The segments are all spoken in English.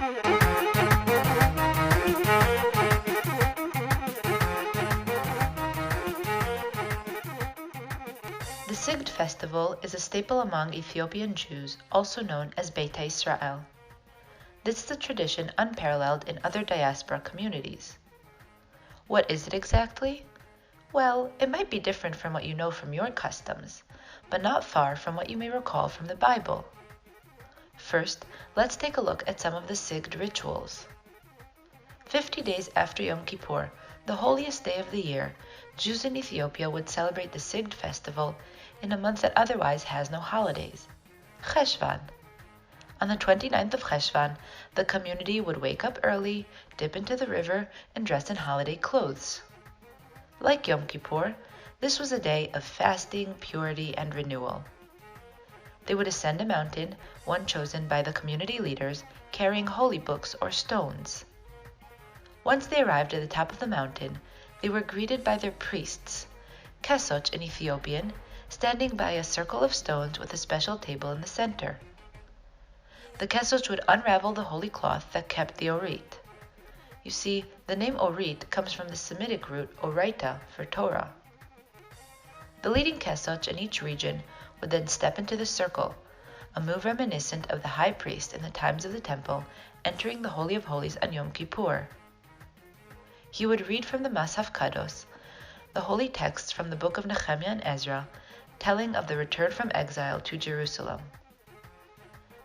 The Sigd festival is a staple among Ethiopian Jews, also known as Beta Israel. This is a tradition unparalleled in other diaspora communities. What is it exactly? Well, it might be different from what you know from your customs, but not far from what you may recall from the Bible. First, let's take a look at some of the Sigd rituals. 50 days after Yom Kippur, the holiest day of the year, Jews in Ethiopia would celebrate the Sigd festival in a month that otherwise has no holidays, Cheshvan. On the 29th of Cheshvan, the community would wake up early, dip into the river, and dress in holiday clothes. Like Yom Kippur, this was a day of fasting, purity, and renewal. They would ascend a mountain, one chosen by the community leaders, carrying holy books or stones. Once they arrived at the top of the mountain, they were greeted by their priests, Kesoch in Ethiopian, standing by a circle of stones with a special table in the center. The Kesoch would unravel the holy cloth that kept the Orit. You see, the name Orit comes from the Semitic root Oraita for Torah. The leading Kesoch in each region would then step into the circle, a move reminiscent of the high priest in the times of the temple entering the Holy of Holies on Yom Kippur. He would read from the Masaf Kados, the holy texts from the book of Nehemiah and Ezra, telling of the return from exile to Jerusalem.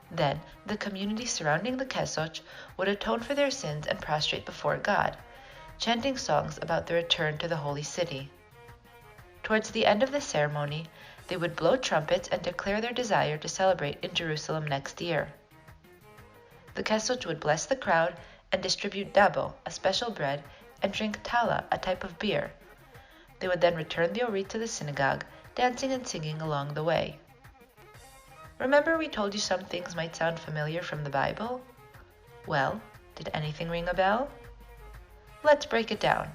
Then, the community surrounding the Kesoch would atone for their sins and prostrate before God, chanting songs about the return to the holy city. Towards the end of the ceremony, they would blow trumpets and declare their desire to celebrate in Jerusalem next year. The Kesoch would bless the crowd and distribute dabo, a special bread, and drink tala, a type of beer. They would then return the Orit to the synagogue, dancing and singing along the way. Remember we told you some things might sound familiar from the Bible? Well, did anything ring a bell? Let's break it down.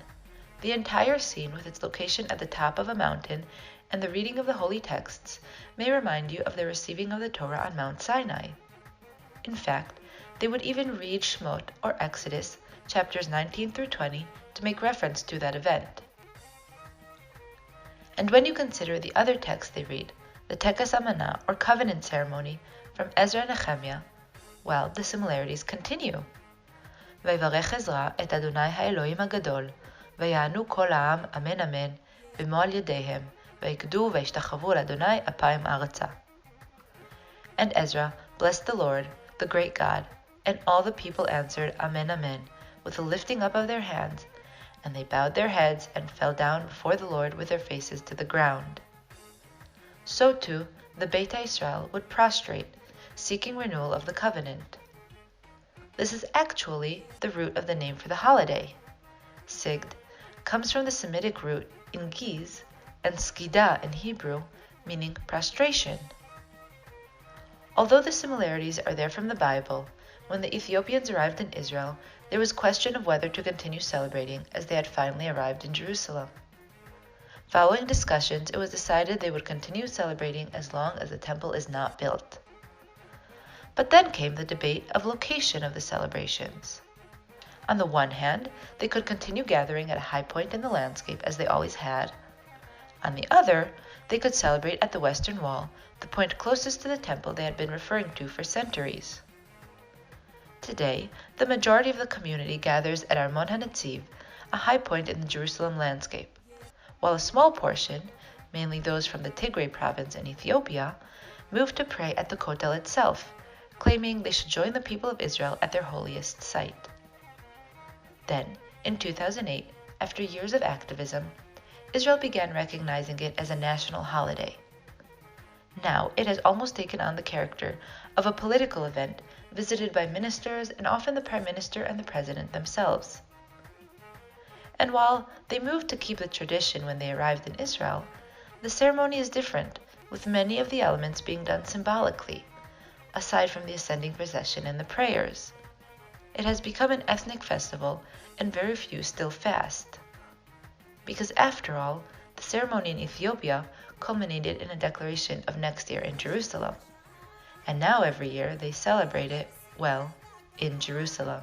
The entire scene with its location at the top of a mountain and the reading of the holy texts may remind you of the receiving of the Torah on Mount Sinai. In fact, they would even read Shmot or Exodus, chapters 19 through 20, to make reference to that event. And when you consider the other texts they read, the Tekes Amanah or covenant ceremony from Ezra and Nehemiah, well, the similarities continue. ויברך עזרא את אדוני האלוהים הגדול, ויענו כל העם אמן אמן, במו על ידיהם, ויקדו וישתחוו לאדוני אפיים ארצה. And Ezra blessed the Lord, the great God, and all the people answered Amen, Amen, with a lifting up of their hands, and they bowed their heads and fell down before the Lord with their faces to the ground. So too, the Beta Israel would prostrate, seeking renewal of the covenant. This is actually the root of the name for the holiday. Sigd comes from the Semitic root ingiz and skida in Hebrew, meaning prostration. Although the similarities are there from the Bible, when the Ethiopians arrived in Israel, there was question of whether to continue celebrating as they had finally arrived in Jerusalem. Following discussions, it was decided they would continue celebrating as long as the temple is not built. But then came the debate of location of the celebrations. On the one hand, they could continue gathering at a high point in the landscape as they always had. On the other, they could celebrate at the western wall, the point closest to the temple they had been referring to for centuries. Today, the majority of the community gathers at Armon HaNetziv, a high point in the Jerusalem landscape, while a small portion, mainly those from the Tigray province in Ethiopia, moved to pray at the Kotel itself, claiming they should join the people of Israel at their holiest site. Then, in 2008, after years of activism, Israel began recognizing it as a national holiday. Now, it has almost taken on the character of a political event visited by ministers and often the Prime Minister and the President themselves. And while they moved to keep the tradition when they arrived in Israel, the ceremony is different, with many of the elements being done symbolically, aside from the ascending procession and the prayers. It has become an ethnic festival, and very few still fast. Because after all, the ceremony in Ethiopia culminated in a declaration of next year in Jerusalem, and now every year they celebrate it, well, in Jerusalem.